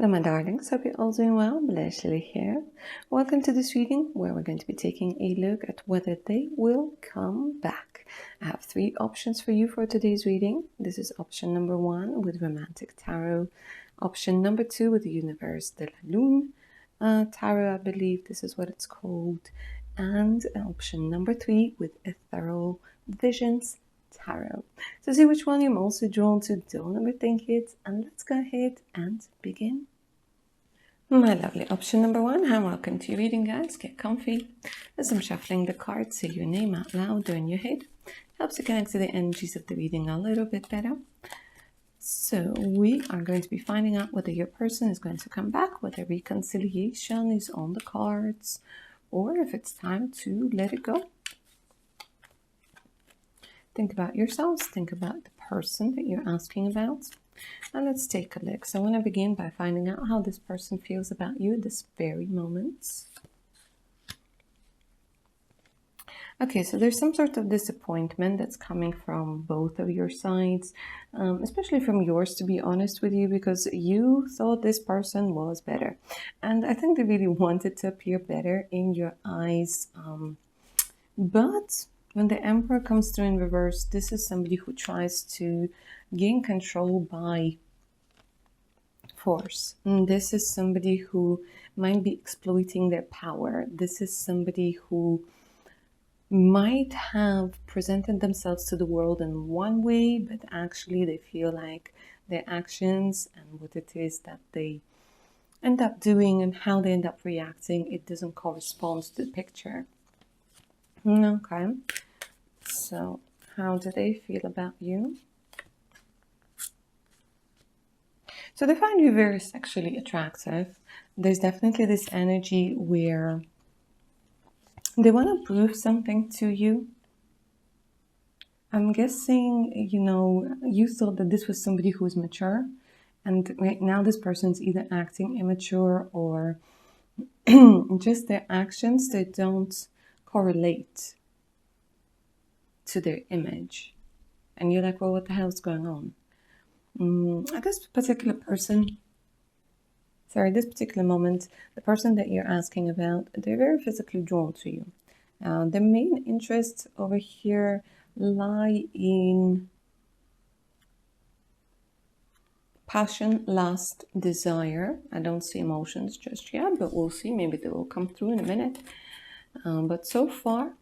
Hello my darlings, hope you're all doing well. Blush Lily here. Welcome to this reading where we're going to be taking a look at whether they will come back. I have 3 options for you for today's reading. This is option number 1 with Romantic Tarot. Option number 2 with the Universe de la Lune Tarot, I believe this is what it's called. And option number 3 with Ethereal Visions Tarot. So see which one you're most drawn to, don't overthink it, and let's go ahead and begin. My lovely option number 1, and welcome to your reading, guys. Get comfy. As I'm shuffling the cards, say your name out loud or in your head. Helps to connect to the energies of the reading a little bit better. So we are going to be finding out whether your person is going to come back, whether reconciliation is on the cards, or if it's time to let it go. Think about yourselves, think about the person that you're asking about, and let's take a look. So I want to begin by finding out how this person feels about you at this very moment. Okay, so there's some sort of disappointment that's coming from both of your sides, especially from yours, to be honest with you, because you thought this person was better. And I think they really wanted to appear better in your eyes, but when the Emperor comes through in reverse, this is somebody who tries to gain control by force. And this is somebody who might be exploiting their power. This is somebody who might have presented themselves to the world in one way, but actually they feel like their actions and what it is that they end up doing and how they end up reacting, it doesn't correspond to the picture. Okay, so how do they feel about you? So they find you very sexually attractive. There's definitely this energy where they want to prove something to you. I'm guessing, you thought that this was somebody who was mature, and right now this person's either acting immature or just their actions, they don't correlate to their image. And you're like, well, what the hell is going on? This particular moment, the person that you're asking about, they're very physically drawn to you. Their main interests over here lie in passion, lust, desire. I don't see emotions just yet, but we'll see. Maybe they will come through in a minute. But so far,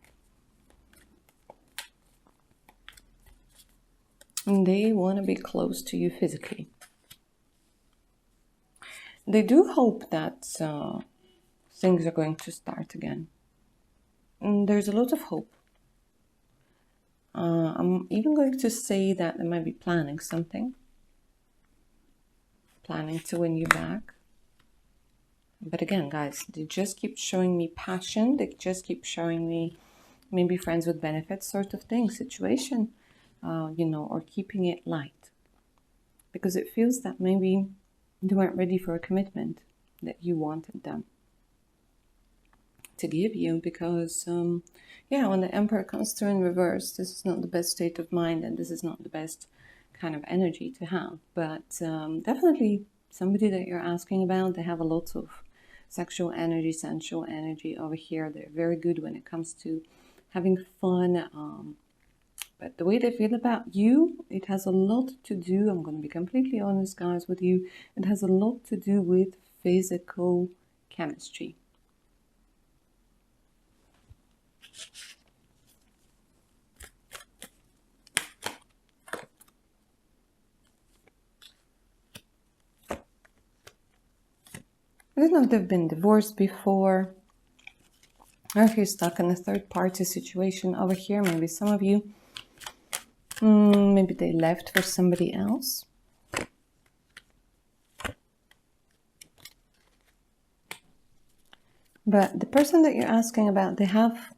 they want to be close to you physically. They do hope that things are going to start again. And there's a lot of hope. I'm even going to say that they might be planning something. Planning to win you back. But again, guys, they just keep showing me passion. They just keep showing me maybe friends with benefits sort of thing, situation, or keeping it light. Because it feels that maybe they weren't ready for a commitment that you wanted them to give you. Because, when the Emperor comes through in reverse, this is not the best state of mind and this is not the best kind of energy to have. But definitely somebody that you're asking about, they have a lot of sexual energy, sensual energy over here. They're very good when it comes to having fun. But the way they feel about you, it has a lot to do, I'm going to be completely honest, guys, with you. It has a lot to do with physical chemistry. I don't know if they've been divorced before, or if you're stuck in a third-party situation over here. Maybe some of you, maybe they left for somebody else. But the person that you're asking about, they have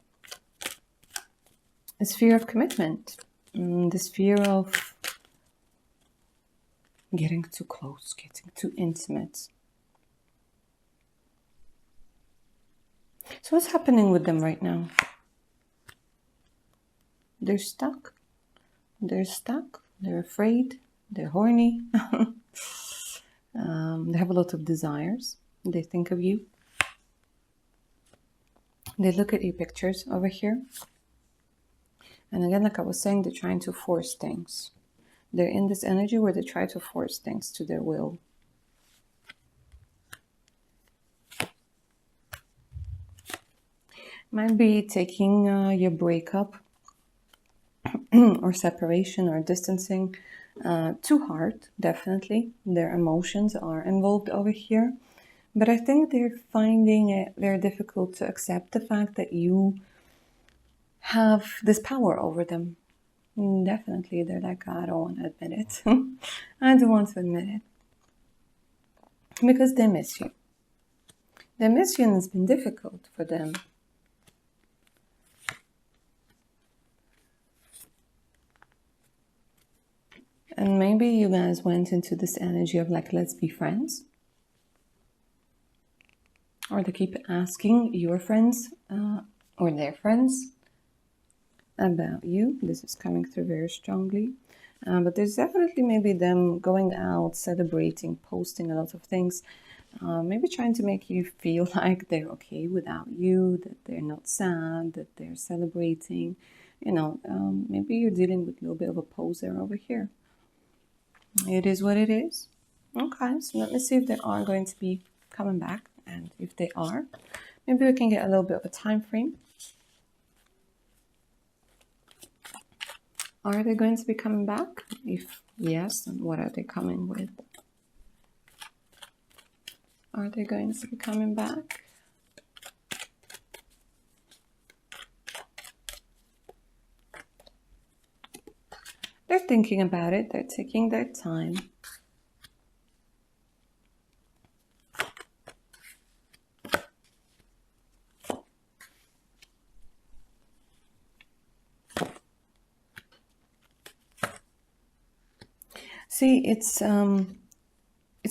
this fear of commitment, this fear of getting too close, getting too intimate. So what's happening with them right now? They're stuck. They're afraid. They're horny. They have a lot of desires. They think of you. They look at your pictures over here. And again, like I was saying, they're trying to force things. They're in this energy where they try to force things to their will. Might be taking your breakup or separation or distancing to heart, definitely. Their emotions are involved over here. But I think they're finding it very difficult to accept the fact that you have this power over them. Definitely, they're like, I don't want to admit it. I don't want to admit it. Because they miss you. They miss you and it's been difficult for them. And maybe you guys went into this energy of like, let's be friends. Or they keep asking your friends or their friends about you. This is coming through very strongly. But there's definitely maybe them going out, celebrating, posting a lot of things. Maybe trying to make you feel like they're okay without you, that they're not sad, that they're celebrating. You know, maybe you're dealing with a little bit of a poser over here. It is what it is. Okay, so let me see if they are going to be coming back. And if they are, maybe we can get a little bit of a time frame. Are they going to be coming back? If yes, then what are they coming with? Are they going to be coming back? They're thinking about it. They're taking their time. See, it's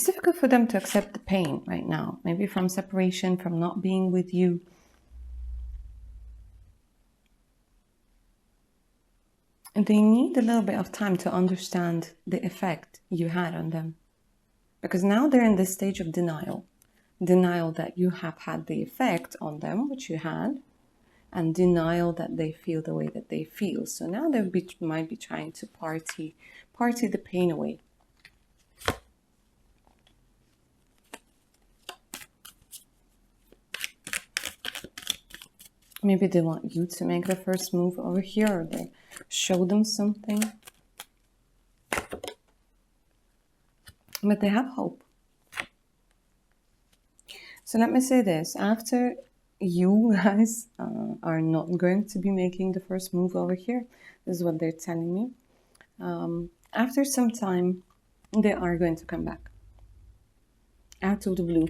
difficult for them to accept the pain right now. Maybe from separation, from not being with you. And they need a little bit of time to understand the effect you had on them. Because now they're in this stage of denial. Denial that you have had the effect on them, which you had, and denial that they feel the way that they feel. So now they might be trying to party the pain away. Maybe they want you to make the first move over here, or they show them something. But they have hope. So let me say this. After you guys are not going to be making the first move over here, this is what they're telling me. After some time, they are going to come back. Out of the blue.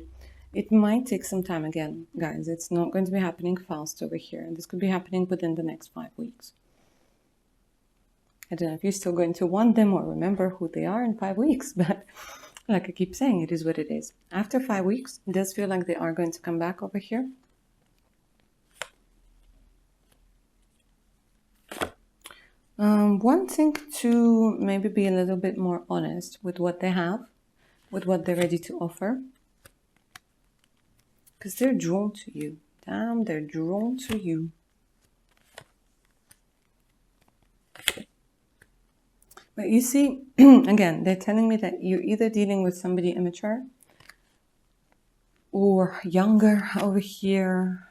It might take some time again, guys. It's not going to be happening fast over here. This could be happening within the next 5 weeks. I don't know if you're still going to want them or remember who they are in 5 weeks, but like I keep saying, it is what it is. After 5 weeks, it does feel like they are going to come back over here. Wanting to maybe be a little bit more honest with what they have, with what they're ready to offer. Because they're drawn to you. Damn, they're drawn to you. But you see, again, they're telling me that you're either dealing with somebody immature or younger over here.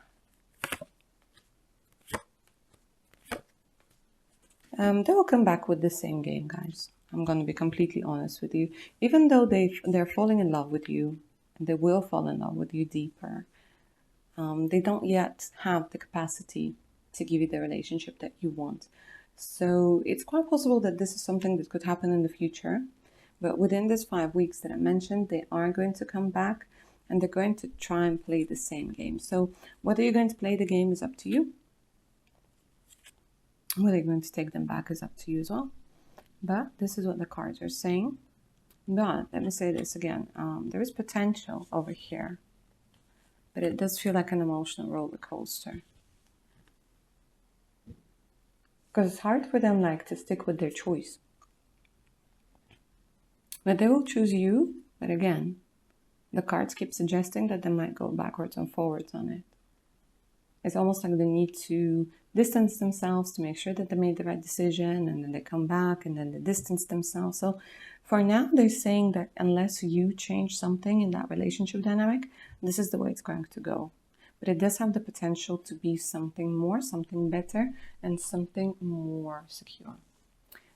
They will come back with the same game, guys. I'm going to be completely honest with you. Even though they're falling in love with you, and they will fall in love with you deeper, they don't yet have the capacity to give you the relationship that you want. So it's quite possible that this is something that could happen in the future. But within this 5 weeks that I mentioned, they are going to come back and they're going to try and play the same game. So whether you're going to play the game is up to you. Whether you're going to take them back is up to you as well. But this is what the cards are saying. But let me say this again. There is potential over here. But it does feel like an emotional roller coaster. Because it's hard for them like to stick with their choice. But they will choose you But again, the cards keep suggesting that they might go backwards and forwards on it. It's almost like they need to distance themselves to make sure that they made the right decision, and then they come back and then they distance themselves. So for now, they're saying that unless you change something in that relationship dynamic, this is the way it's going to go. But it does have the potential to be something more, something better, and something more secure.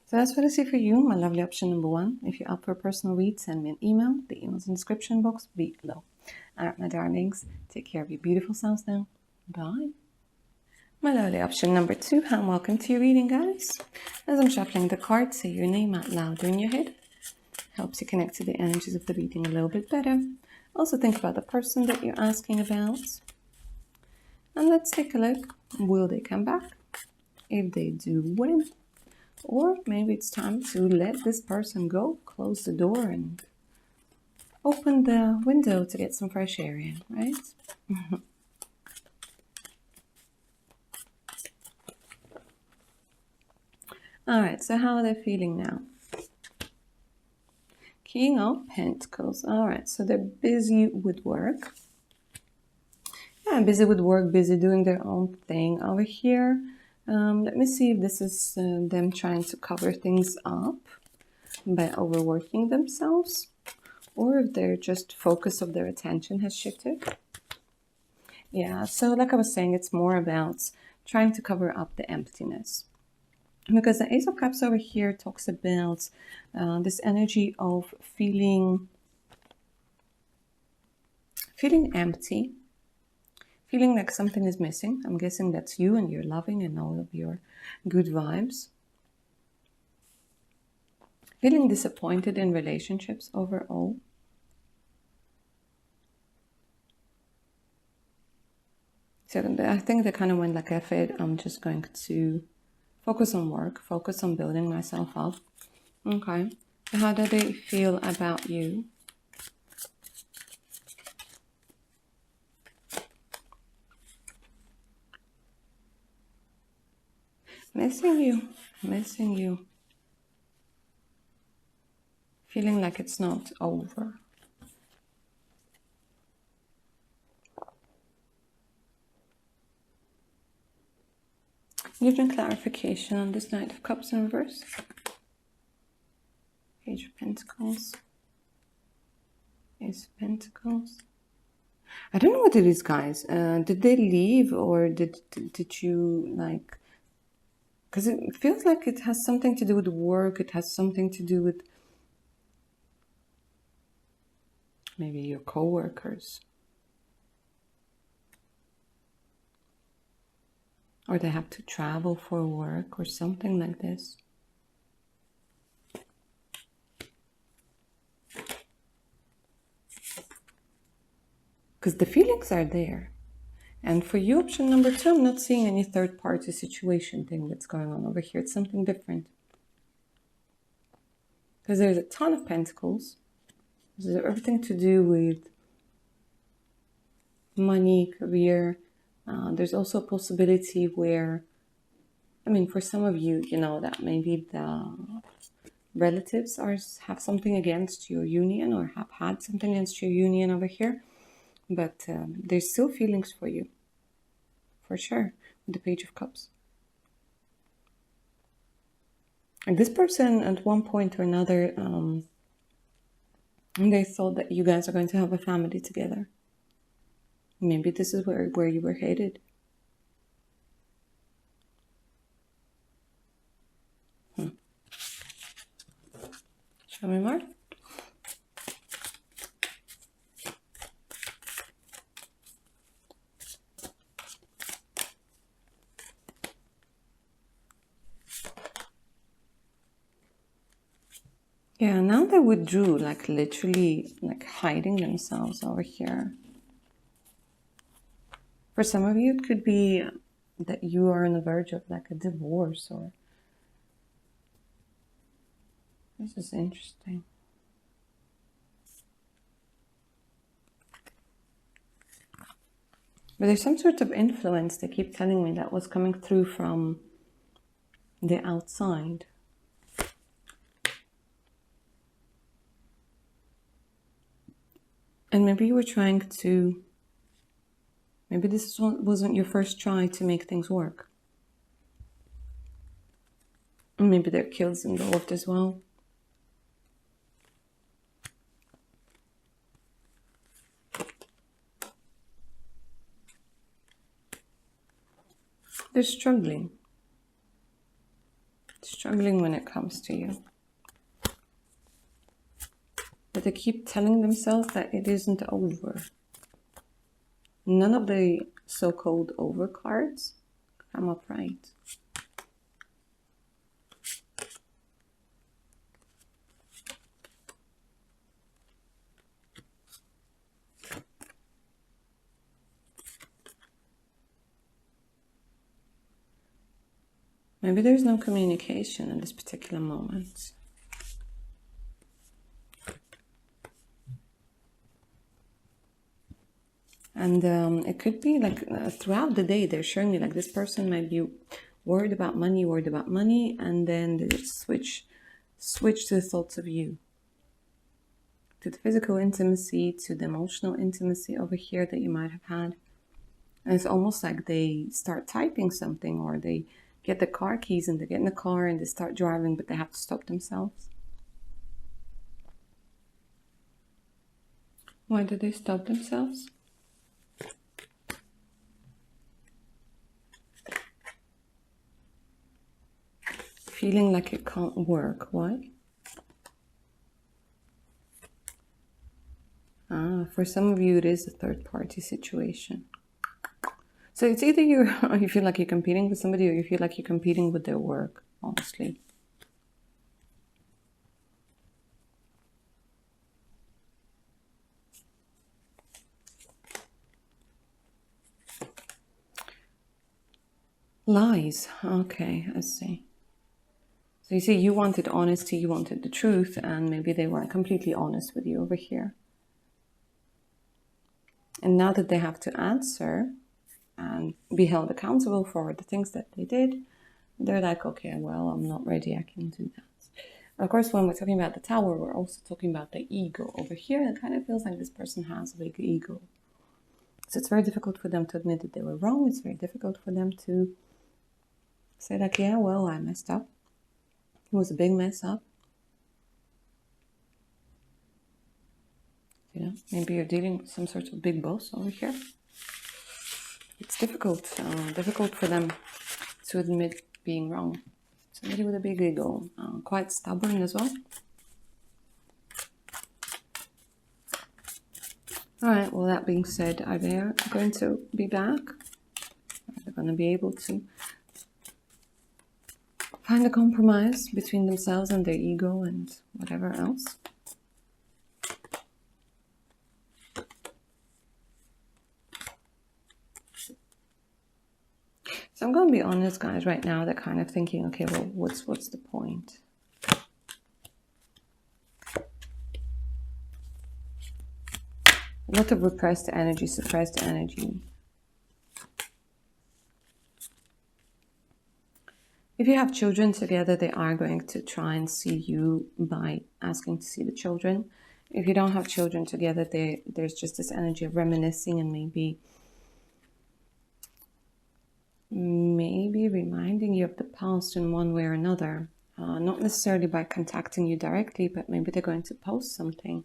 So that's what I see for you, my lovely option number 1. If you're up for a personal read, send me an email. The email's in the description box below. All right, my darlings, take care of your beautiful selves now. Bye. My lovely option number 2, and welcome to your reading, guys. As I'm shuffling the cards, say your name out loud in your head. Helps you connect to the energies of the reading a little bit better. Also think about the person that you're asking about. And let's take a look. Will they come back? If they do, when? Or maybe it's time to let this person go, close the door and open the window to get some fresh air in, right? All right, so how are they feeling now? King of Pentacles. All right, so they're busy with work. Yeah, busy with work, busy doing their own thing over here. Let me see if this is them trying to cover things up by overworking themselves, or if their just focus of their attention has shifted. Yeah, so like I was saying, it's more about trying to cover up the emptiness. Because the Ace of Cups over here talks about this energy of feeling empty, feeling like something is missing. I'm guessing that's you and you're loving and all of your good vibes. Feeling disappointed in relationships overall. So I think they kind of went like, F it, I'm just going to focus on work, focus on building myself up. Okay, so how do they feel about you? Missing you. Feeling like it's not over. Give me clarification on this Knight of Cups in reverse. Page of Pentacles. Ace of Pentacles. I don't know what it is, guys. Did they leave, or did you like... Because it feels like it has something to do with work. It has something to do with maybe your co-workers. Or they have to travel for work or something like this. Because the feelings are there. And for you, option number 2, I'm not seeing any third-party situation thing that's going on over here. It's something different. Because there's a ton of pentacles. There's everything to do with money, career. There's also a possibility where, I mean, for some of you, you know, that maybe the relatives have something against your union or have had something against your union over here. But there's still feelings for you, for sure, with the Page of Cups. And this person, at one point or another, they thought that you guys are going to have a family together. Maybe this is where you were headed. Show me more. Yeah, now they withdrew, like literally like hiding themselves over here. For some of you, it could be that you are on the verge of like a divorce, or... This is interesting. But there's some sort of influence, they keep telling me, that was coming through from the outside. And maybe you were trying to, maybe this wasn't your first try to make things work. And maybe there are kills involved as well. They're struggling when it comes to you. But they keep telling themselves that it isn't over. None of the so-called over cards come up right. Maybe there's no communication in this particular moment. And it could be like throughout the day, they're showing me like this person might be worried about money, and then they just switch to the thoughts of you. To the physical intimacy, to the emotional intimacy over here that you might have had. And it's almost like they start typing something, or they get the car keys and they get in the car and they start driving, but they have to stop themselves. Why did they stop themselves? Feeling like it can't work. Why? For some of you, it is a third-party situation. So it's either you feel like you're competing with somebody, or you feel like you're competing with their work, honestly. Lies. Okay, I see. So you see, you wanted honesty, you wanted the truth, and maybe they weren't completely honest with you over here. And now that they have to answer and be held accountable for the things that they did, they're like, okay, well, I'm not ready, I can do that. Of course, when we're talking about the Tower, we're also talking about the ego. Over here, it kind of feels like this person has a big ego. So it's very difficult for them to admit that they were wrong. It's very difficult for them to say like, yeah, well, I messed up. It was a big mess up. You know, maybe you're dealing with some sort of big boss over here. It's difficult for them to admit being wrong. Somebody with a big ego, quite stubborn as well. All right, well, that being said, are they going to be back? Are they going to be able to find a compromise between themselves and their ego and whatever else? So I'm going to be honest, guys, right now. They're kind of thinking, okay, well, what's the point? A lot of repressed energy, suppressed energy. If you have children together, they are going to try and see you by asking to see the children. If you don't have children together, there's just this energy of reminiscing and maybe reminding you of the past in one way or another. Not necessarily by contacting you directly, but maybe they're going to post something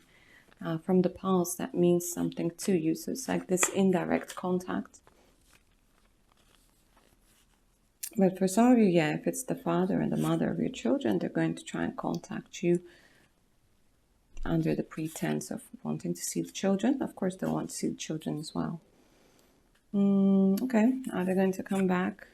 from the past that means something to you. So it's like this indirect contact. But for some of you, yeah, if it's the father and the mother of your children, they're going to try and contact you under the pretense of wanting to see the children. Of course, they'll want to see the children as well. Okay, are they going to come back?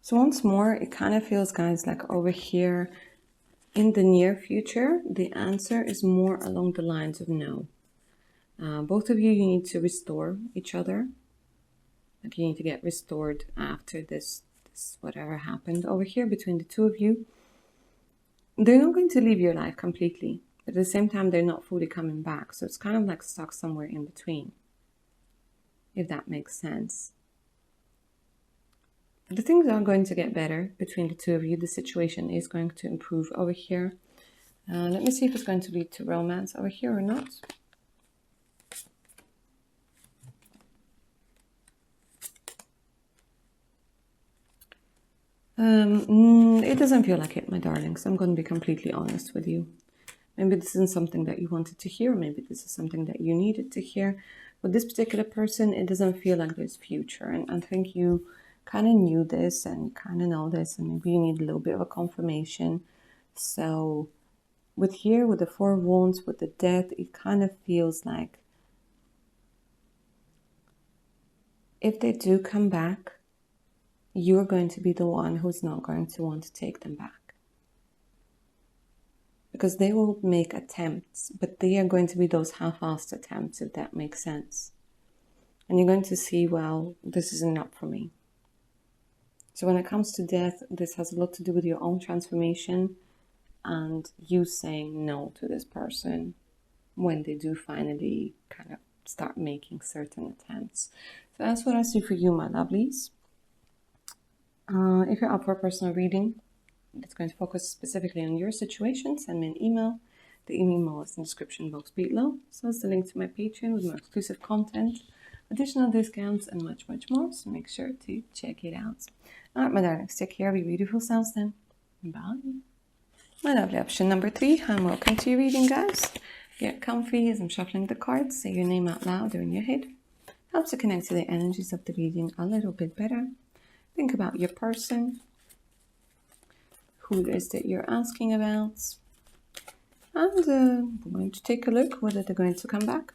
So once more, it kind of feels, guys, like over here in the near future, the answer is more along the lines of no. Both of you need to restore each other. Like you need to get restored after this whatever happened over here between the two of you. They're not going to leave your life completely, but at the same time, they're not fully coming back. So it's kind of like stuck somewhere in between. if that makes sense. The things are going to get better between the two of you. The situation is going to improve over here. Let me see if it's going to lead to romance over here or not. It doesn't feel like it, my darlings. I'm going to be completely honest with you. Maybe this isn't something that you wanted to hear. Maybe this is something that you needed to hear. With this particular person, it doesn't feel like there's future. And I think you kind of knew this and kind of know this. And maybe you need a little bit of a confirmation. So with here, with the Four of Wands, with the Death, it kind of feels like if they do come back, you're going to be the one who's not going to want to take them back. Because they will make attempts, but they are going to be those half-assed attempts, if that makes sense. And you're going to see, well, this is enough for me. So when it comes to death, this has a lot to do with your own transformation and you saying no to this person when they do finally kind of start making certain attempts. So that's what I see for you, my lovelies. If you're up for a personal reading, it's going to focus specifically on your situation, send me an email. The email is in the description box below. So it's the link to my Patreon with more exclusive content, additional discounts, and much, much more. So make sure to check it out. Alright, my darlings, take care of your beautiful selves then. Bye. My lovely option number 3, and welcome to your reading, guys. Get comfy as I'm shuffling the cards. Say your name out loud or in your head. Helps to connect to the energies of the reading a little bit better. Think about your person, who it is that you're asking about, and we're going to take a look whether they're going to come back,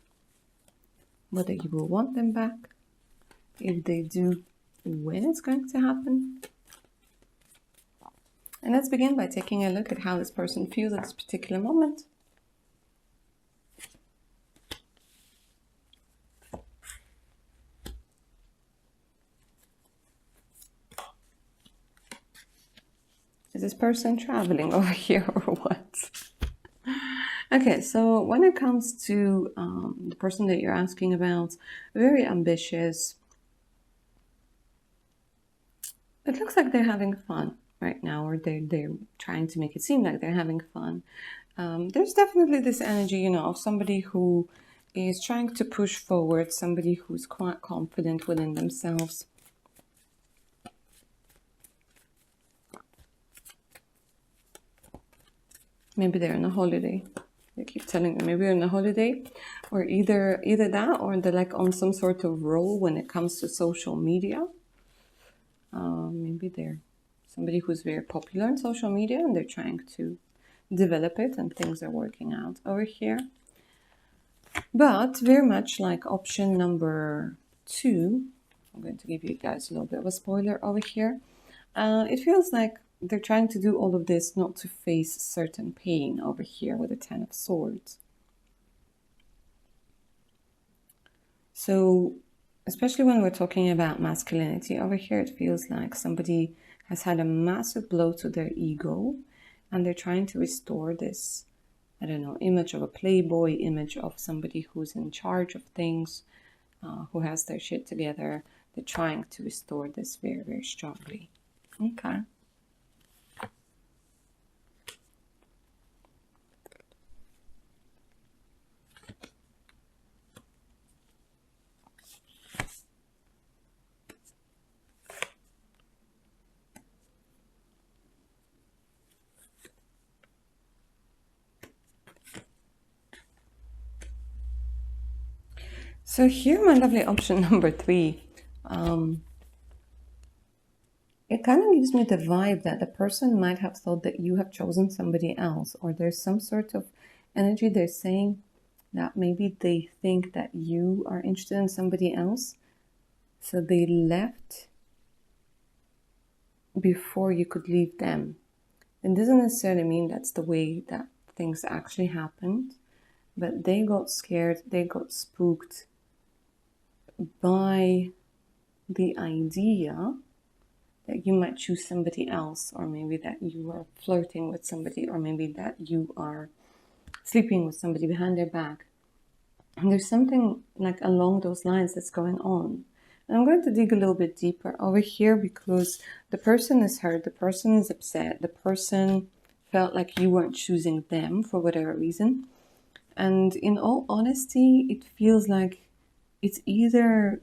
whether you will want them back, if they do, when it's going to happen. And let's begin by taking a look at how this person feels at this particular moment. Is this person traveling over here or what? Okay, so when it comes to the person that you're asking about, very ambitious. It looks like they're having fun right now, or they're trying to make it seem like they're having fun. There's definitely this energy, you know, of somebody who is trying to push forward, somebody who's quite confident within themselves. Maybe they're on a holiday. They keep telling me maybe they're on a holiday, or either that, or they're like on some sort of roll when it comes to social media. Maybe they're somebody who's very popular on social media and they're trying to develop it and things are working out over here. But very much like option number 2, I'm going to give you guys a little bit of a spoiler over here. It feels like they're trying to do all of this not to face certain pain over here with the 10 of Swords. So, especially when we're talking about masculinity over here, it feels like somebody has had a massive blow to their ego and they're trying to restore this, I don't know, image of a playboy, image of somebody who's in charge of things, who has their shit together. They're trying to restore this very, very strongly. Okay. So here, my lovely option number 3, it kind of gives me the vibe that the person might have thought that you have chosen somebody else, or there's some sort of energy they're saying that maybe they think that you are interested in somebody else. So they left before you could leave them. It doesn't necessarily mean that's the way that things actually happened, but they got scared, they got spooked by the idea that you might choose somebody else, or maybe that you are flirting with somebody, or maybe that you are sleeping with somebody behind their back. And there's something like along those lines that's going on. And I'm going to dig a little bit deeper over here because the person is hurt, the person is upset, the person felt like you weren't choosing them for whatever reason. And in all honesty, it feels like it's either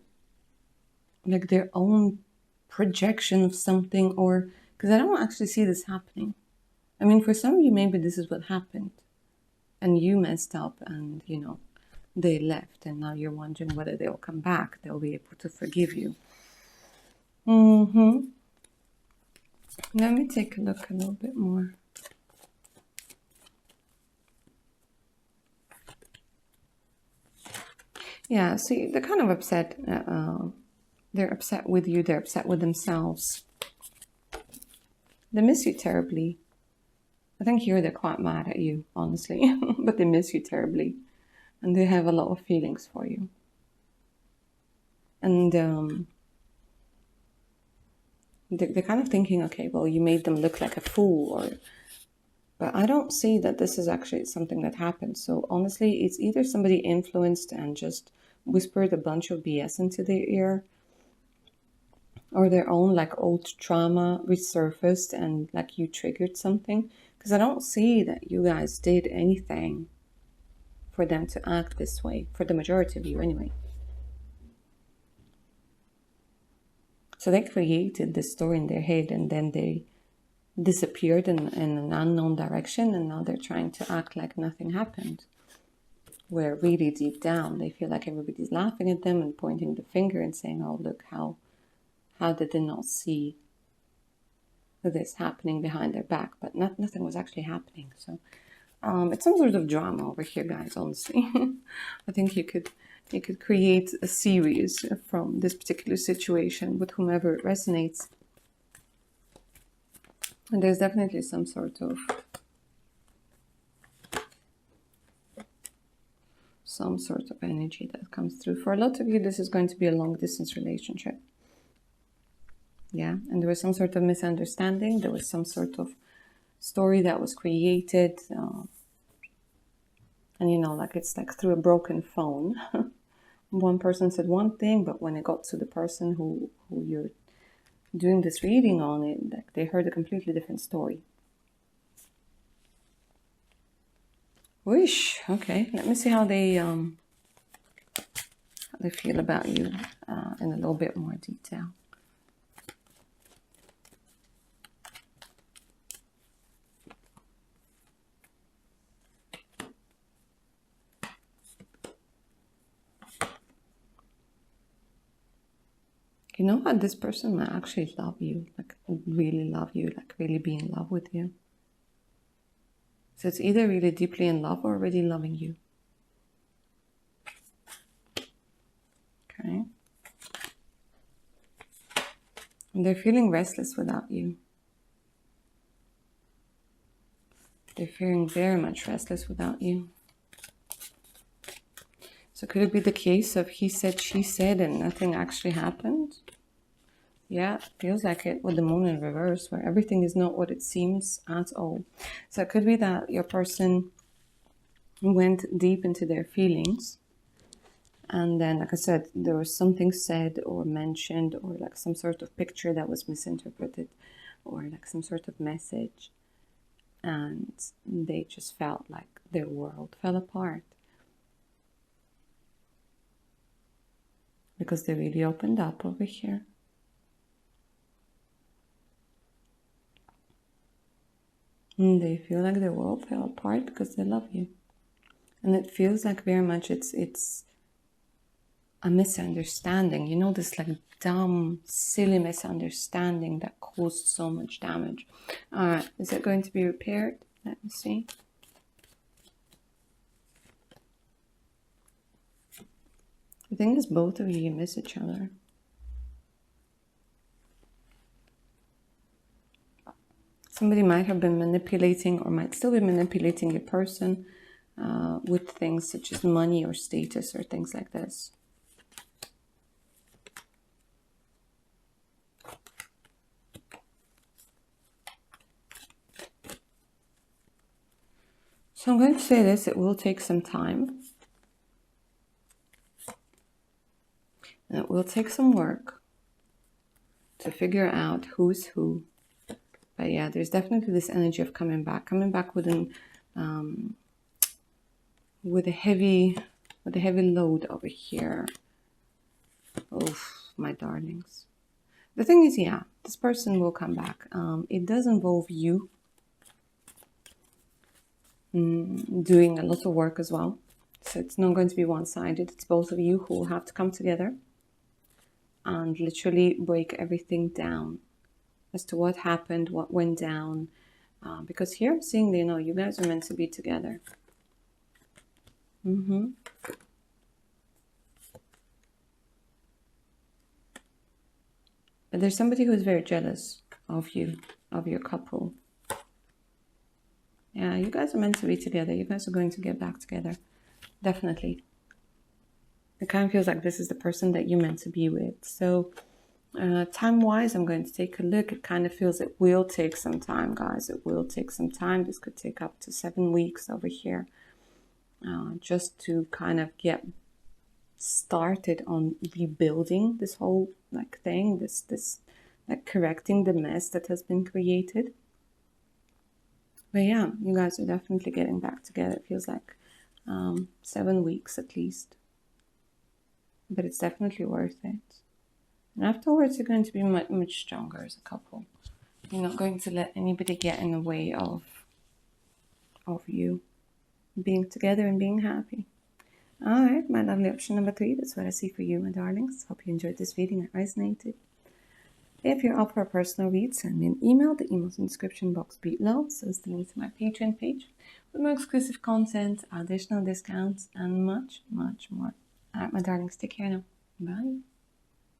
like their own projection of something, or because I don't actually see this happening. I mean, for some of you, maybe this is what happened and you messed up and, you know, they left and now you're wondering whether they'll come back, they'll be able to forgive you. Let me take a look a little bit more. Yeah, see, they're kind of upset. They're upset with you. They're upset with themselves. They miss you terribly. I think here they're quite mad at you, honestly, but they miss you terribly. And they have a lot of feelings for you. And they're kind of thinking, okay, well, you made them look like a fool, but I don't see that this is actually something that happened. So honestly, it's either somebody influenced and just whispered a bunch of BS into their ear, or their own like old trauma resurfaced and like you triggered something. Because I don't see that you guys did anything for them to act this way, for the majority of you anyway. So they created this story in their head and then they disappeared in an unknown direction, and now they're trying to act like nothing happened. Where really deep down they feel like everybody's laughing at them and pointing the finger and saying, oh, look, how did they not see this happening behind their back? But nothing was actually happening. So it's some sort of drama over here, guys, honestly. I think you could create a series from this particular situation with whomever it resonates. And there's definitely some sort of energy that comes through. For a lot of you, this is going to be a long distance relationship. Yeah, and there was some sort of misunderstanding. There was some sort of story that was created. And you know, like it's like through a broken phone. One person said one thing, but when it got to the person who you're doing this reading on, it, like they heard a completely different story. Wish. Okay, let me see how they feel about you in a little bit more detail. You know what? This person might actually love you, like really love you, like really be in love with you. So it's either really deeply in love or already loving you. Okay. And they're feeling restless without you. They're feeling very much restless without you. So could it be the case of he said, she said, and nothing actually happened? Yeah, feels like it with the moon in reverse, where everything is not what it seems at all. So it could be that your person went deep into their feelings. And then, like I said, there was something said or mentioned, or like some sort of picture that was misinterpreted, or like some sort of message. And they just felt like their world fell apart. Because they really opened up over here. And they feel like their world fell apart because they love you. And it feels like very much it's a misunderstanding. You know, this like dumb, silly misunderstanding that caused so much damage. Alright, is it going to be repaired? Let me see. The thing is, both of you miss each other. Somebody might have been manipulating or might still be manipulating your person with things such as money or status or things like this. So I'm going to say this, it will take some time. And it will take some work to figure out who's who. But yeah, there's definitely this energy of coming back with a heavy load over here. Oof, my darlings. The thing is, yeah, this person will come back. It does involve you doing a lot of work as well. So it's not going to be one-sided. It's both of you who will have to come together and literally break everything down as to what happened, what went down. Because here I'm seeing, you know, you guys are meant to be together. But there's somebody who's very jealous of you, of your couple. Yeah, you guys are meant to be together. You guys are going to get back together. Definitely. It kind of feels like this is the person that you're meant to be with. So time-wise, I'm going to take a look. It kind of feels it will take some time, guys. It will take some time. This could take up to 7 weeks over here. Just to kind of get started on rebuilding this whole like thing, this like correcting the mess that has been created. But yeah, you guys are definitely getting back together. It feels like 7 weeks at least. But it's definitely worth it. And afterwards, you're going to be much, much stronger as a couple. You're not going to let anybody get in the way of you being together and being happy. All right, my lovely option number 3. That's what I see for you, my darlings. Hope you enjoyed this reading. It resonated. If you're up for a personal read, send me an email. The email's in the description box below. So it's the link to my Patreon page with more exclusive content, additional discounts, and much, much more. All right, my darlings, take care now. Bye.